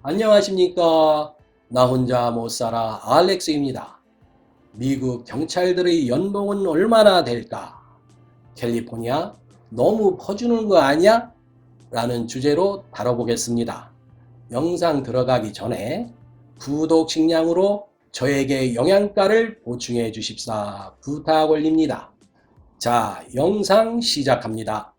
안녕하십니까. 나 혼자 못 살아 알렉스입니다. 미국 경찰들의 연봉은 얼마나 될까? 캘리포니아 너무 퍼주는 거 아니야? 라는 주제로 다뤄보겠습니다. 영상 들어가기 전에 구독 식량으로 저에게 영양가를 보충해 주십사 부탁 올립니다. 자, 영상 시작합니다.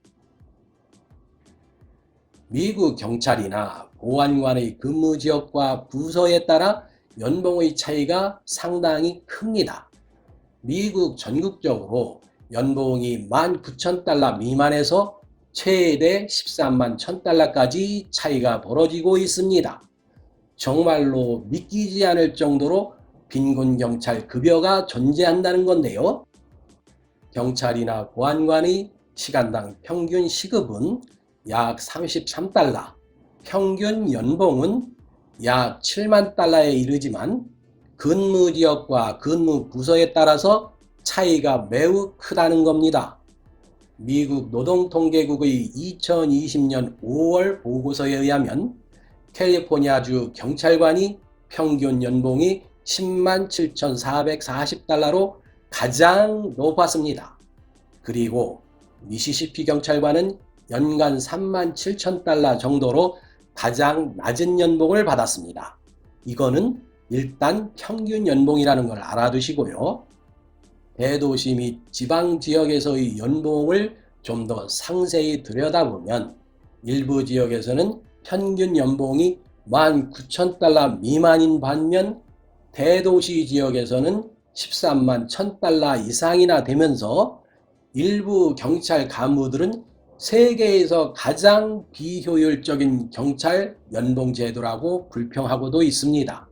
미국 경찰이나 보안관의 근무 지역과 부서에 따라 연봉의 차이가 상당히 큽니다. 미국 전국적으로 연봉이 19,000달러 미만에서 최대 13만 1,000달러까지 차이가 벌어지고 있습니다. 정말로 믿기지 않을 정도로 빈곤 경찰 급여가 존재한다는 건데요. 경찰이나 보안관의 시간당 평균 시급은 약 33달러, 평균 연봉은 약 7만 달러에 이르지만 근무 지역과 근무 부서에 따라서 차이가 매우 크다는 겁니다. 미국 노동통계국의 2020년 5월 보고서에 의하면 캘리포니아주 경찰관이 평균 연봉이 10만 7,440달러로 가장 높았습니다. 그리고 미시시피 경찰관은 연간 3만 7천 달러 정도로 가장 낮은 연봉을 받았습니다. 이거는 일단 평균 연봉이라는 걸 알아두시고요. 대도시 및 지방 지역에서의 연봉을 좀 더 상세히 들여다보면 일부 지역에서는 평균 연봉이 19,000달러 미만인 반면 대도시 지역에서는 13만 1,000달러 이상이나 되면서 일부 경찰 간부들은 세계에서 가장 비효율적인 경찰 연봉제도라고 불평하고도 있습니다.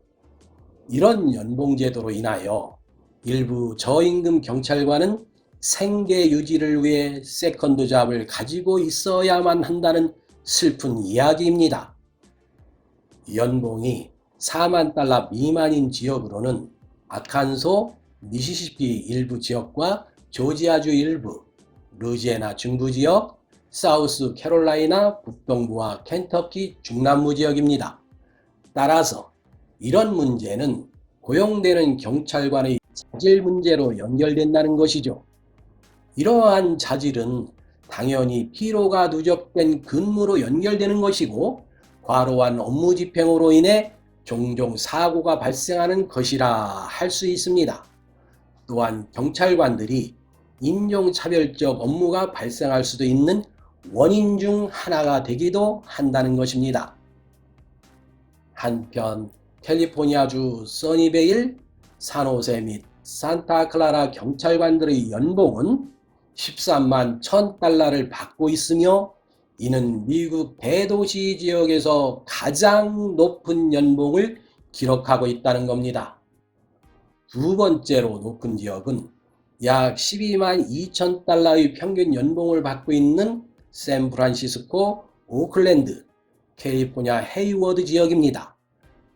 이런 연봉제도로 인하여 일부 저임금 경찰관은 생계 유지를 위해 세컨드 잡을 가지고 있어야만 한다는 슬픈 이야기입니다. 연봉이 4만 달러 미만인 지역으로는 아칸소, 미시시피 일부 지역과 조지아주 일부, 루지애나 중부 지역, 사우스 캐롤라이나 북동부와 켄터키 중남부 지역입니다. 따라서 이런 문제는 고용되는 경찰관의 자질 문제로 연결된다는 것이죠. 이러한 자질은 당연히 피로가 누적된 근무로 연결되는 것이고 과로한 업무 집행으로 인해 종종 사고가 발생하는 것이라 할 수 있습니다. 또한 경찰관들이 인종차별적 업무가 발생할 수도 있는 원인 중 하나가 되기도 한다는 것입니다. 한편 캘리포니아주 써니베일, 산호세 및 산타클라라 경찰관들의 연봉은 13만 1,000달러를 받고 있으며 이는 미국 대도시 지역에서 가장 높은 연봉을 기록하고 있다는 겁니다. 두 번째로 높은 지역은 약 12만 2천 달러의 평균 연봉을 받고 있는 샌프란시스코, 오클랜드, 캘리포니아 헤이워드 지역입니다.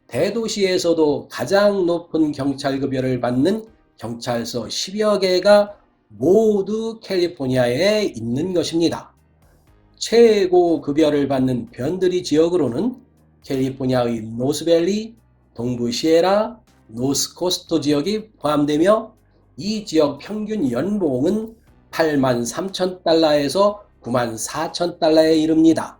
대도시에서도 가장 높은 경찰급여를 받는 경찰서 10여 개가 모두 캘리포니아에 있는 것입니다. 최고 급여를 받는 변두리 지역으로는 캘리포니아의 노스밸리, 동부 시에라, 노스코스트 지역이 포함되며 이 지역 평균 연봉은 8만 3천 달러에서 9만 4천 달러에 이릅니다.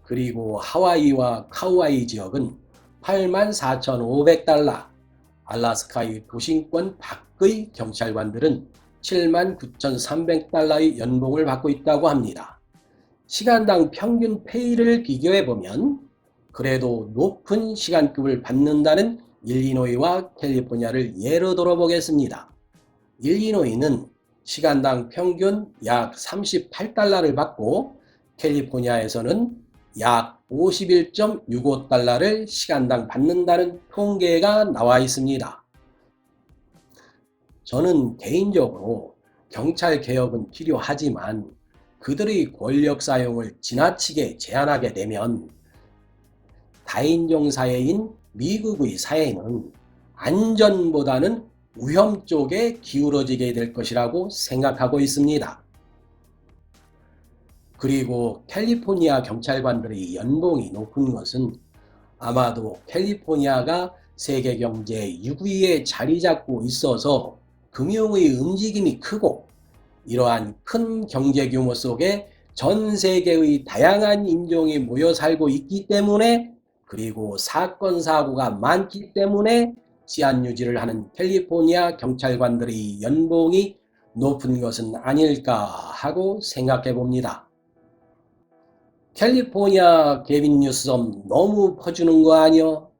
그리고 하와이와 카우아이 지역은 8만 4,500달러, 알래스카의 도심권 밖의 경찰관들은 7만 9,300달러의 연봉을 받고 있다고 합니다. 시간당 평균 페이를 비교해보면 그래도 높은 시간급을 받는다는 일리노이와 캘리포니아를 예로 들어보겠습니다. 일리노이는 시간당 평균 약 38달러를 받고 캘리포니아에서는 약 51.65달러를 시간당 받는다는 통계가 나와 있습니다. 저는 개인적으로 경찰 개혁은 필요하지만 그들의 권력 사용을 지나치게 제한하게 되면 다인종 사회인 미국의 사회는 안전보다는 위험 쪽에 기울어지게 될 것이라고 생각하고 있습니다. 그리고 캘리포니아 경찰관들의 연봉이 높은 것은 아마도 캘리포니아가 세계 경제 6위에 자리 잡고 있어서 금융의 움직임이 크고, 이러한 큰 경제 규모 속에 전 세계의 다양한 인종이 모여 살고 있기 때문에, 그리고 사건 사고가 많기 때문에 치안 유지를 하는 캘리포니아 경찰관들의 연봉이 높은 것은 아닐까 하고 생각해 봅니다. 캘리포니아 개빈 뉴섬 너무 퍼주는 거 아니요?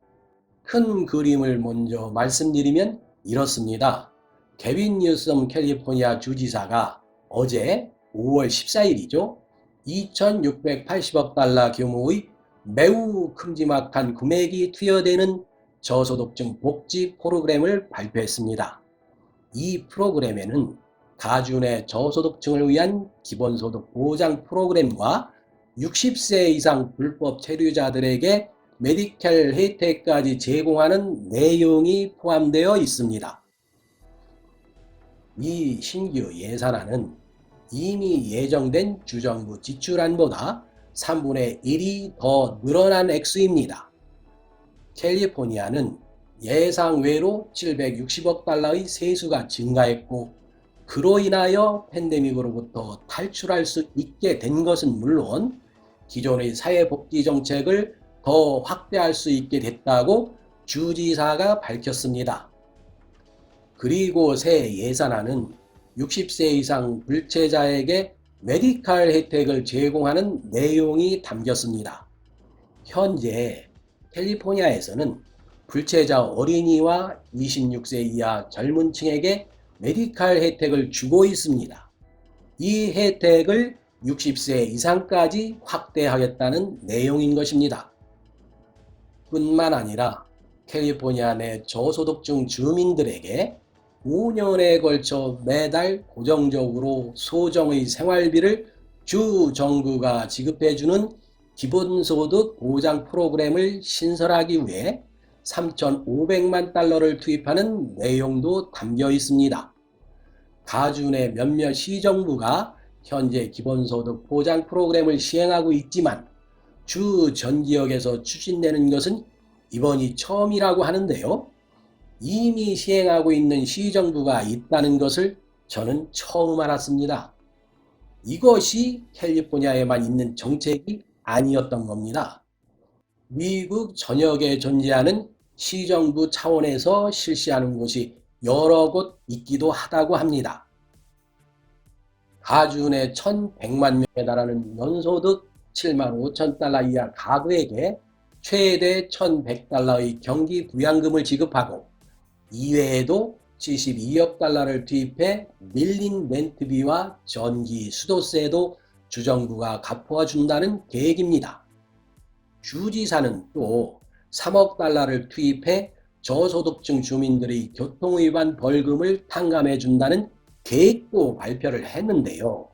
큰 그림을 먼저 말씀드리면 이렇습니다. 개빈 뉴섬 캘리포니아 주지사가 어제 5월 14일이죠. 2,680억 달러 규모의 매우 큼지막한 금액이 투여되는 저소득층 복지 프로그램을 발표했습니다. 이 프로그램에는 가주 내 저소득층을 위한 기본소득 보장 프로그램과 60세 이상 불법 체류자들에게 메디컬 혜택까지 제공하는 내용이 포함되어 있습니다. 이 신규 예산안은 이미 예정된 주정부 지출안보다 3분의 1이 더 늘어난 액수입니다. 캘리포니아는 예상외로 760억 달러의 세수가 증가했고, 그로 인하여 팬데믹으로부터 탈출할 수 있게 된 것은 물론 기존의 사회복지 정책을 더 확대할 수 있게 됐다고 주지사가 밝혔습니다. 그리고 새 예산안은 60세 이상 불체자에게 메디컬 혜택을 제공하는 내용이 담겼습니다. 현재 캘리포니아에서는 불체자 어린이와 26세 이하 젊은 층에게 메디컬 혜택을 주고 있습니다. 이 혜택을 60세 이상까지 확대하겠다는 내용인 것입니다. 뿐만 아니라 캘리포니아 내 저소득층 주민들에게 5년에 걸쳐 매달 고정적으로 소정의 생활비를 주 정부가 지급해주는 기본소득 보장 프로그램을 신설하기 위해 3,500만 달러를 투입하는 내용도 담겨 있습니다. 가주 내 몇몇 시정부가 현재 기본소득 보장 프로그램을 시행하고 있지만 주 전 지역에서 추진되는 것은 이번이 처음이라고 하는데요. 이미 시행하고 있는 시정부가 있다는 것을 저는 처음 알았습니다. 이것이 캘리포니아에만 있는 정책이 아니었던 겁니다. 미국 전역에 존재하는 시정부 차원에서 실시하는 곳이 여러 곳 있기도 하다고 합니다. 가주 내 1,100만 명에 달하는 연소득 7만 5천 달러 이하 가구에게 최대 1,100달러의 경기 부양금을 지급하고, 이외에도 72억 달러를 투입해 밀린 렌트비와 전기, 수도세도 주정부가 갚아 준다는 계획입니다. 주지사는 또 3억 달러를 투입해 저소득층 주민들의 교통위반 벌금을 탕감해 준다는 계획도 발표를 했는데요.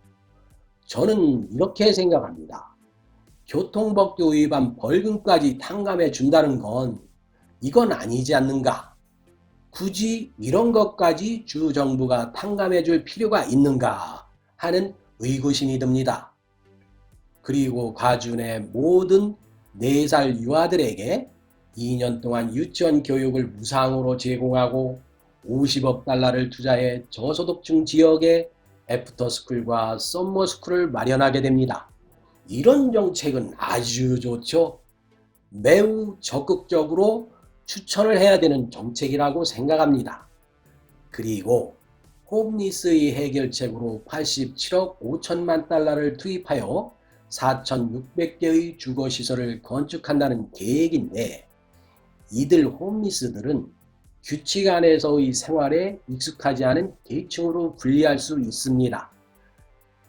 저는 이렇게 생각합니다. 교통법규 위반 벌금까지 탕감해 준다는 건 이건 아니지 않는가? 굳이 이런 것까지 주정부가 탕감해 줄 필요가 있는가 하는 의구심이 듭니다. 그리고 가주 내 모든 4살 유아들에게 2년 동안 유치원 교육을 무상으로 제공하고 50억 달러를 투자해 저소득층 지역에 애프터스쿨과 썸머스쿨을 마련하게 됩니다. 이런 정책은 아주 좋죠. 매우 적극적으로 추천을 해야 되는 정책이라고 생각합니다. 그리고 홈리스의 해결책으로 87억 5천만 달러를 투입하여 4,600개의 주거시설을 건축한다는 계획인데, 이들 홈리스들은 규칙 안에서의 생활에 익숙하지 않은 계층으로 분리할 수 있습니다.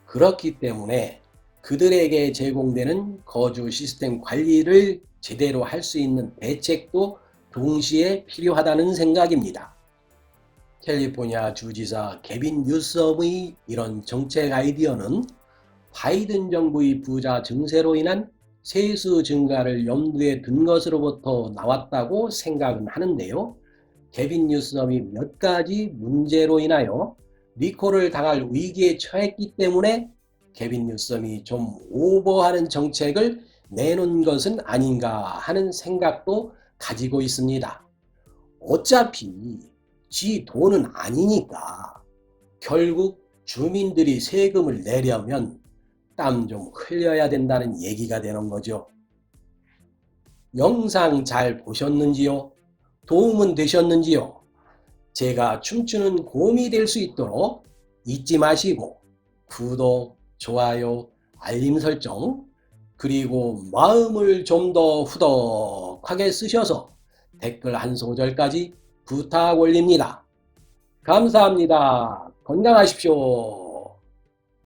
그렇기 때문에 그들에게 제공되는 거주 시스템 관리를 제대로 할 수 있는 대책도 동시에 필요하다는 생각입니다. 캘리포니아 주지사 개빈 뉴섬의 이런 정책 아이디어는 바이든 정부의 부자 증세로 인한 세수 증가를 염두에 둔 것으로부터 나왔다고 생각은 하는데요. 개빈 뉴섬이 몇 가지 문제로 인하여 리콜을 당할 위기에 처했기 때문에 케빈 뉴섬이 좀 오버하는 정책을 내놓은 것은 아닌가 하는 생각도 가지고 있습니다. 어차피 지 돈은 아니니까 결국 주민들이 세금을 내려면 땀 좀 흘려야 된다는 얘기가 되는 거죠. 영상 잘 보셨는지요? 도움은 되셨는지요? 제가 춤추는 곰이 될 수 있도록 잊지 마시고 구독, 좋아요, 알림 설정, 그리고 마음을 좀 더 후덕하게 쓰셔서 댓글 한 소절까지 부탁 올립니다. 감사합니다. 건강하십시오.